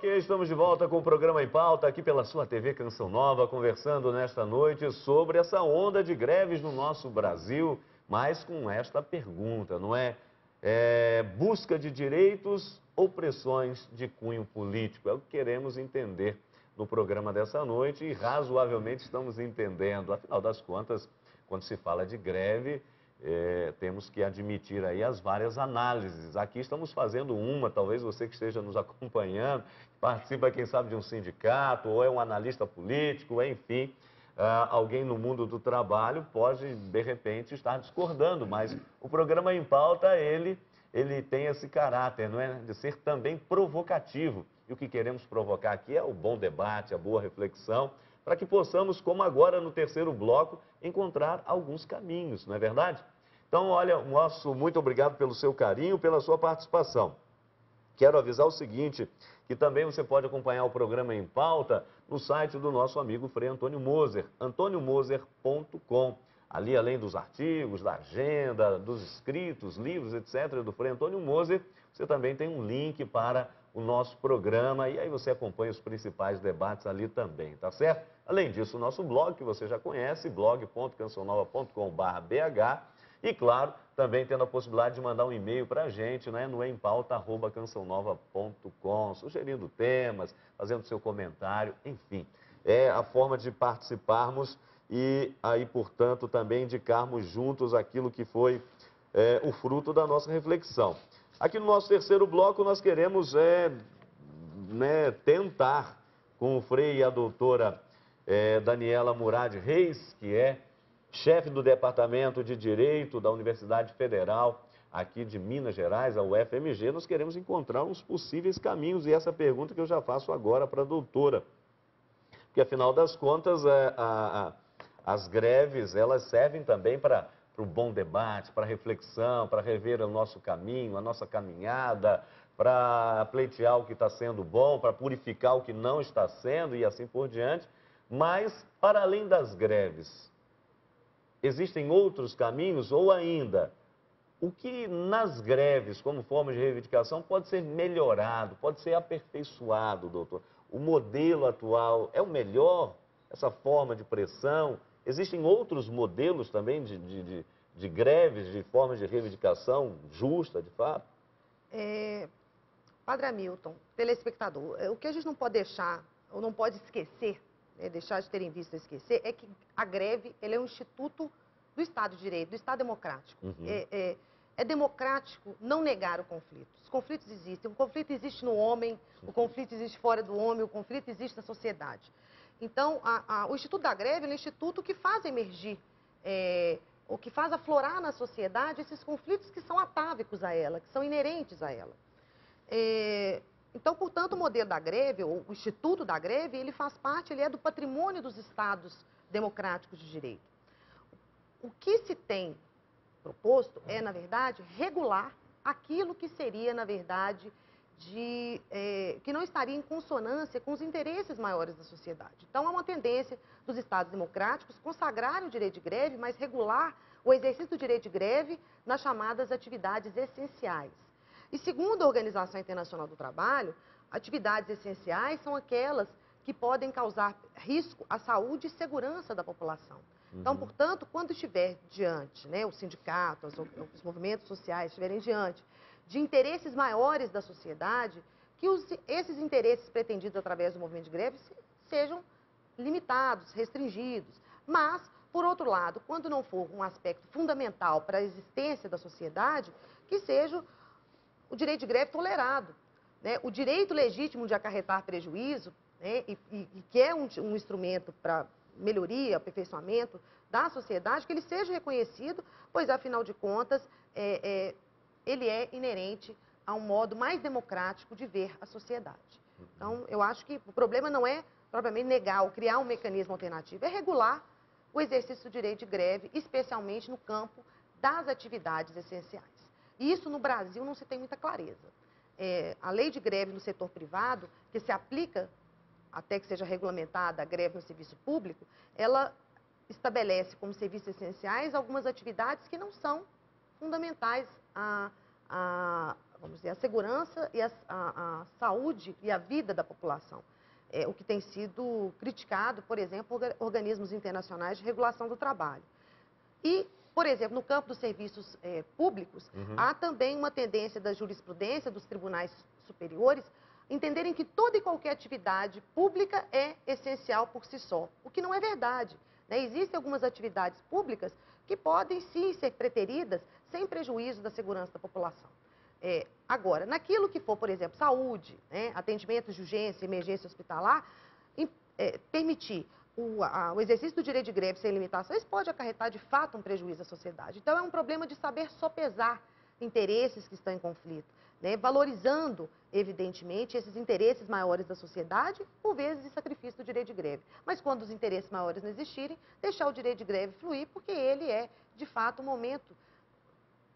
Ok, estamos de volta com o programa Em Pauta, aqui pela sua TV Canção Nova, conversando nesta noite sobre essa onda de greves no nosso Brasil, mas com esta pergunta, não é? Busca de direitos ou pressões de cunho político? É o que queremos entender no programa dessa noite e razoavelmente estamos entendendo. Afinal das contas, quando se fala de greve, temos que admitir aí as várias análises. Aqui estamos fazendo uma, talvez você que esteja nos acompanhando, participa, quem sabe, de um sindicato, ou é um analista político, enfim, alguém no mundo do trabalho pode, de repente, estar discordando, mas o programa Em Pauta, ele tem esse caráter, não é? De ser também provocativo. E o que queremos provocar aqui é o bom debate, a boa reflexão, para que possamos, como agora no terceiro bloco, encontrar alguns caminhos, não é verdade? Então, olha, muito obrigado pelo seu carinho, pela sua participação. Quero avisar o seguinte, que também você pode acompanhar o programa Em Pauta no site do nosso amigo Frei Antônio Moser, antoniomoser.com. Ali, além dos artigos, da agenda, dos escritos, livros, etc., do Frei Antônio Moser, você também tem um link para o nosso programa e aí você acompanha os principais debates ali também, tá certo? Além disso, o nosso blog, que você já conhece, blog.cançãonova.com.br, e, claro, também tendo a possibilidade de mandar um e-mail para a gente, né, no empauta@cançãonova.com, sugerindo temas, fazendo seu comentário, enfim. É a forma de participarmos e aí, portanto, também indicarmos juntos aquilo que foi o fruto da nossa reflexão. Aqui no nosso terceiro bloco, nós queremos tentar, com o Frei e a doutora Daniela Murad Reis, que é chefe do Departamento de Direito da Universidade Federal aqui de Minas Gerais, a UFMG, nós queremos encontrar uns possíveis caminhos. E essa pergunta que eu já faço agora para a doutora. Porque, afinal das contas, as greves, elas servem também para o bom debate, para a reflexão, para rever o nosso caminho, a nossa caminhada, para pleitear o que está sendo bom, para purificar o que não está sendo e assim por diante. Mas, para além das greves, existem outros caminhos ou ainda, o que nas greves, como forma de reivindicação, pode ser melhorado, pode ser aperfeiçoado, doutor? O modelo atual é o melhor, essa forma de pressão? Existem outros modelos também de greves, de formas de reivindicação justa, de fato? Padre Hamilton, telespectador, o que a gente não pode deixar, ou não pode esquecer, deixar de ter em vista esquecer, é que a greve é um instituto do Estado de Direito, do Estado democrático. Uhum. É democrático não negar o conflito. Os conflitos existem. O conflito existe no homem, o conflito existe fora do homem, o conflito existe na sociedade. Então, o Instituto da Greve é um instituto que faz emergir, ou que faz aflorar na sociedade esses conflitos que são atávicos a ela, que são inerentes a ela. Então, portanto, o modelo da greve, ou o Instituto da Greve, ele faz parte, ele é do patrimônio dos Estados democráticos de direito. O que se tem proposto é, na verdade, regular aquilo que seria, na verdade, que não estaria em consonância com os interesses maiores da sociedade. Então, há uma tendência dos Estados democráticos consagrarem o direito de greve, mas regular o exercício do direito de greve nas chamadas atividades essenciais. E segundo a Organização Internacional do Trabalho, atividades essenciais são aquelas que podem causar risco à saúde e segurança da população. Então, portanto, quando estiver diante, os sindicatos, os movimentos sociais estiverem diante de interesses maiores da sociedade, que esses interesses pretendidos através do movimento de greve sejam limitados, restringidos. Mas, por outro lado, quando não for um aspecto fundamental para a existência da sociedade, que seja o direito de greve tolerado. O direito legítimo de acarretar prejuízo, e que é um instrumento para melhoria, aperfeiçoamento da sociedade, que ele seja reconhecido, pois, afinal de contas, ele é inerente a um modo mais democrático de ver a sociedade. Então, eu acho que o problema não é propriamente negar ou criar um mecanismo alternativo, é regular o exercício do direito de greve, especialmente no campo das atividades essenciais. E isso, no Brasil, não se tem muita clareza. A lei de greve no setor privado, que se aplica até que seja regulamentada a greve no serviço público, ela estabelece como serviços essenciais algumas atividades que não são fundamentais vamos dizer, a segurança e a saúde e a vida da população. É o que tem sido criticado, por exemplo, organismos internacionais de regulação do trabalho. E, por exemplo, no campo dos serviços públicos, há também uma tendência da jurisprudência, dos tribunais superiores, entenderem que toda e qualquer atividade pública é essencial por si só, o que não é verdade, né? Existem algumas atividades públicas que podem sim ser preteridas sem prejuízo da segurança da população. Agora, naquilo que for, por exemplo, saúde, né, atendimentos de urgência, emergência hospitalar, permitir o exercício do direito de greve sem limitações pode acarretar, de fato, um prejuízo à sociedade. Então, é um problema de saber sopesar interesses que estão em conflito, né, valorizando, evidentemente, esses interesses maiores da sociedade, por vezes, de sacrifício do direito de greve. Mas, quando os interesses maiores não existirem, deixar o direito de greve fluir, porque ele é, de fato, um momento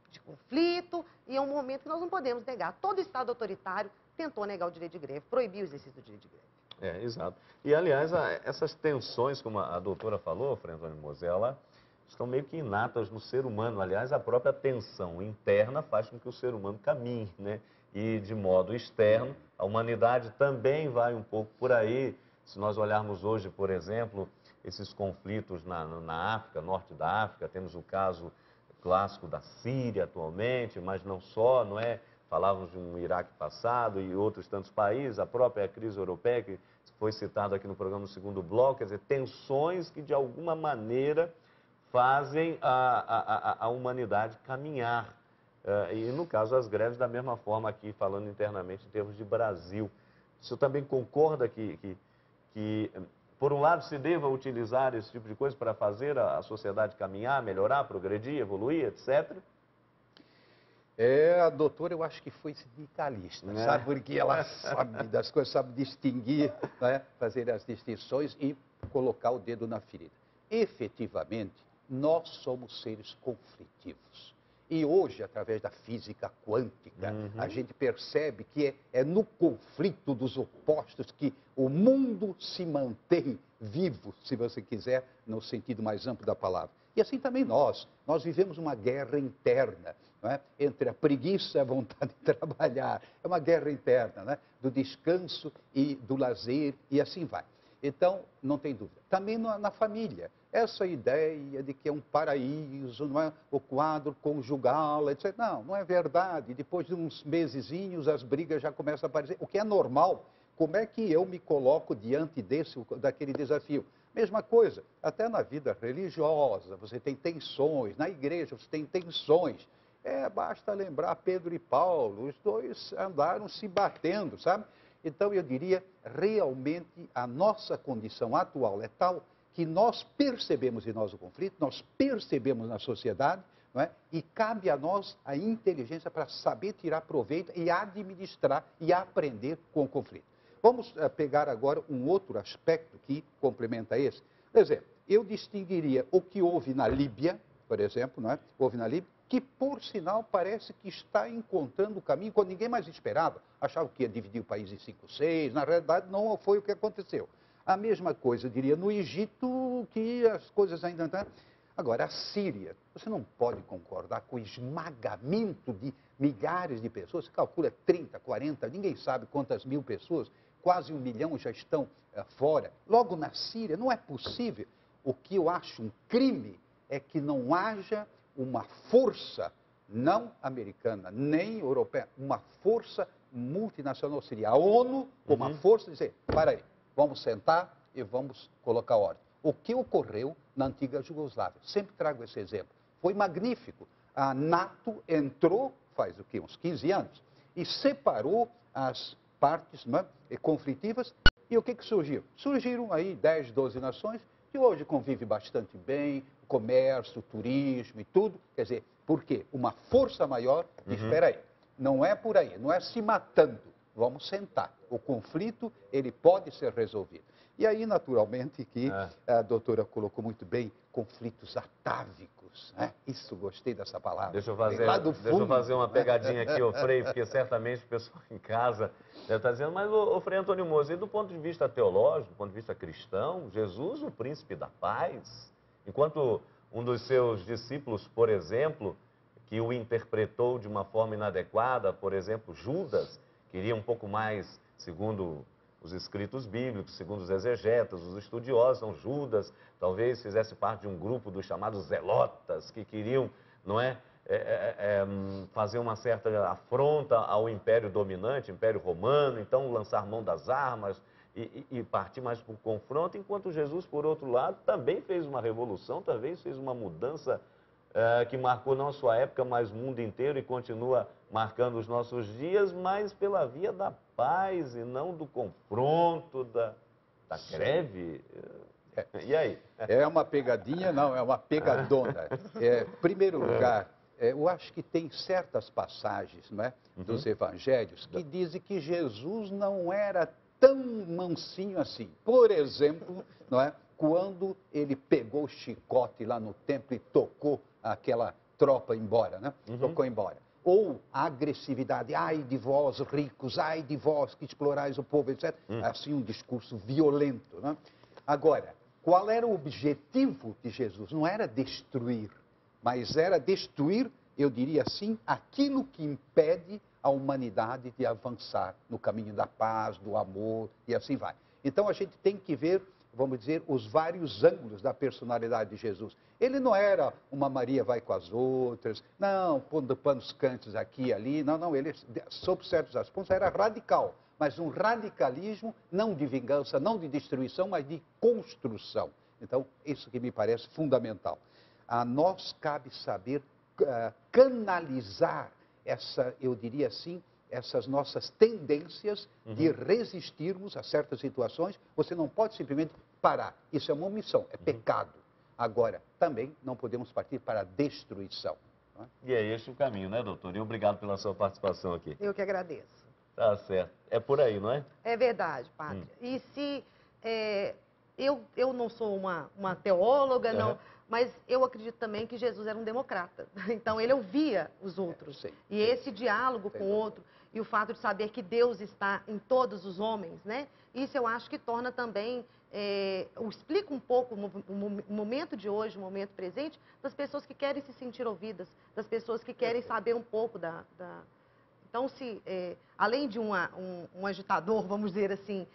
de conflito e é um momento que nós não podemos negar. Todo Estado autoritário tentou negar o direito de greve, proibir o exercício do direito de greve. Exato. E, aliás, essas tensões, como a doutora falou, Frei Antônio Mosella, estão meio que inatas no ser humano. Aliás, a própria tensão interna faz com que o ser humano caminhe, né? E, de modo externo, a humanidade também vai um pouco por aí. Se nós olharmos hoje, por exemplo, esses conflitos na África, norte da África, temos o caso clássico da Síria atualmente, mas não só, não é? Falávamos de um Iraque passado e outros tantos países, a própria crise europeia, que foi citado aqui no programa no segundo bloco, quer dizer, tensões que de alguma maneira fazem a humanidade caminhar. E no caso as greves da mesma forma aqui, falando internamente em termos de Brasil. O senhor também concorda que por um lado, se deva utilizar esse tipo de coisa para fazer a sociedade caminhar, melhorar, progredir, evoluir, etc.? A doutora, eu acho que foi sindicalista, sabe? Porque ela sabe das coisas, sabe distinguir, né? Fazer as distinções e colocar o dedo na ferida. Efetivamente, nós somos seres conflitivos. E hoje, através da física quântica, a gente percebe que é no conflito dos opostos que o mundo se mantém vivo, se você quiser, no sentido mais amplo da palavra. E assim também nós vivemos uma guerra interna, não é? Entre a preguiça e a vontade de trabalhar. É uma guerra interna, né? Do descanso e do lazer, e assim vai. Então, não tem dúvida. Também na família, essa ideia de que é um paraíso, não é? O quadro conjugal, etc. Não é verdade. Depois de uns mesezinhos, as brigas já começam a aparecer, o que é normal. Como é que eu me coloco diante daquele desafio? Mesma coisa, até na vida religiosa, você tem tensões, na igreja você tem tensões. Basta lembrar Pedro e Paulo, os dois andaram se batendo, sabe? Então, eu diria, realmente, a nossa condição atual é tal que nós percebemos em nós o conflito, nós percebemos na sociedade, não é? E cabe a nós a inteligência para saber tirar proveito e administrar e aprender com o conflito. Vamos pegar agora um outro aspecto que complementa esse. Por exemplo, eu distinguiria o que houve na Líbia, por exemplo, não é? Houve na Líbia, que, por sinal, parece que está encontrando o caminho quando ninguém mais esperava. Achava que ia dividir o país em 5, 6, na realidade não foi o que aconteceu. A mesma coisa, eu diria, no Egito, que as coisas ainda estão... Agora, a Síria, você não pode concordar com o esmagamento de milhares de pessoas, se calcula 30, 40, ninguém sabe quantas mil pessoas, quase 1 milhão já estão fora. Logo na Síria, não é possível. O que eu acho um crime é que não haja uma força não americana, nem europeia, uma força multinacional, seria a ONU, uma força de dizer, para aí, vamos sentar e vamos colocar ordem. O que ocorreu na antiga Jugoslávia? Sempre trago esse exemplo. Foi magnífico. A NATO entrou, faz o quê? Uns 15 anos, e separou as partes, né, conflitivas. E o que surgiu? Surgiram aí 10, 12 nações que hoje convivem bastante bem, comércio, turismo e tudo. Quer dizer, por quê? Uma força maior diz, espera aí, não é por aí, não é se matando, vamos sentar. O conflito, ele pode ser resolvido. E aí, naturalmente, que a doutora colocou muito bem, conflitos atávicos, né? Isso, gostei dessa palavra. Deixa eu fazer uma pegadinha aqui, ô Frei, porque certamente o pessoal em casa deve estar dizendo, mas ô Frei Antônio Moser, e do ponto de vista teológico, do ponto de vista cristão, Jesus, o príncipe da paz, enquanto um dos seus discípulos, por exemplo, que o interpretou de uma forma inadequada. Por exemplo, Judas queria um pouco mais, segundo os escritos bíblicos, segundo os exegetas, os estudiosos. Então, Judas talvez fizesse parte de um grupo dos chamados zelotas, que queriam, não é, fazer uma certa afronta ao império dominante, império romano, então lançar mão das armas e partir mais para o confronto, enquanto Jesus, por outro lado, também fez uma revolução, talvez fez uma mudança que marcou não só a época, mas o mundo inteiro e continua marcando os nossos dias, mas pela via da paz e não do confronto, da greve. E aí? É uma pegadinha? Não, é uma pegadona. Em primeiro lugar, eu acho que tem certas passagens, não é, dos evangelhos que dizem que Jesus não era tão mansinho assim. Por exemplo, não é, quando ele pegou o chicote lá no templo e tocou aquela tropa embora, né? Tocou embora. Ou a agressividade, ai de vós ricos, ai de vós que explorais o povo, etc. Assim, um discurso violento, né? Agora, qual era o objetivo de Jesus? Não era destruir, mas era destruir, eu diria assim, aquilo que impede a humanidade de avançar no caminho da paz, do amor e assim vai. Então a gente tem que ver, vamos dizer, os vários ângulos da personalidade de Jesus. Ele não era uma Maria vai com as outras, não, pondo panos quentes aqui e ali, não, ele, sob certos aspectos, era radical, mas um radicalismo não de vingança, não de destruição, mas de construção. Então, isso que me parece fundamental. A nós cabe saber canalizar eu diria assim, essas nossas tendências de resistirmos a certas situações. Você não pode simplesmente parar. Isso é uma omissão, é pecado. Agora, também não podemos partir para a destruição. Não é? E é este o caminho, né, doutor? E obrigado pela sua participação aqui. Eu que agradeço. Tá certo. É por aí, não é? É verdade, padre. E se... eu não sou uma teóloga, não, mas eu acredito também que Jesus era um democrata. Então, ele ouvia os outros. E esse diálogo com o outro, e o fato de saber que Deus está em todos os homens, né? Isso eu acho que torna também, explica um pouco o momento de hoje, o momento presente, das pessoas que querem se sentir ouvidas, das pessoas que querem saber um pouco Então, além de um agitador, vamos dizer assim,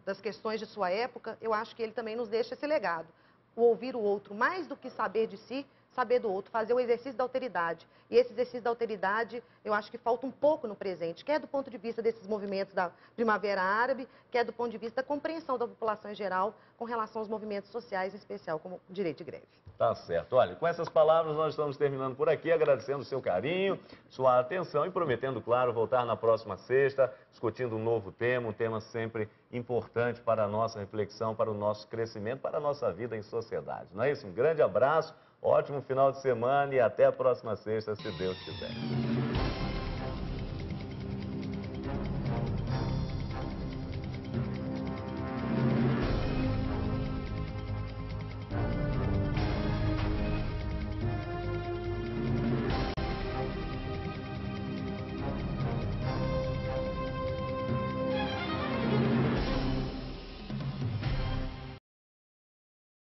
das questões de sua época, eu acho que ele também nos deixa esse legado. O ouvir o outro, mais do que saber de si, saber do outro, fazer o exercício da alteridade. E esse exercício da alteridade, eu acho que falta um pouco no presente, quer do ponto de vista desses movimentos da Primavera Árabe, quer do ponto de vista da compreensão da população em geral com relação aos movimentos sociais, em especial como o direito de greve. Tá certo. Olha, com essas palavras nós estamos terminando por aqui, agradecendo o seu carinho, sua atenção e prometendo, claro, voltar na próxima sexta, discutindo um novo tema, um tema sempre importante para a nossa reflexão, para o nosso crescimento, para a nossa vida em sociedade. Não é isso? Um grande abraço, ótimo final de semana e até a próxima sexta, se Deus quiser.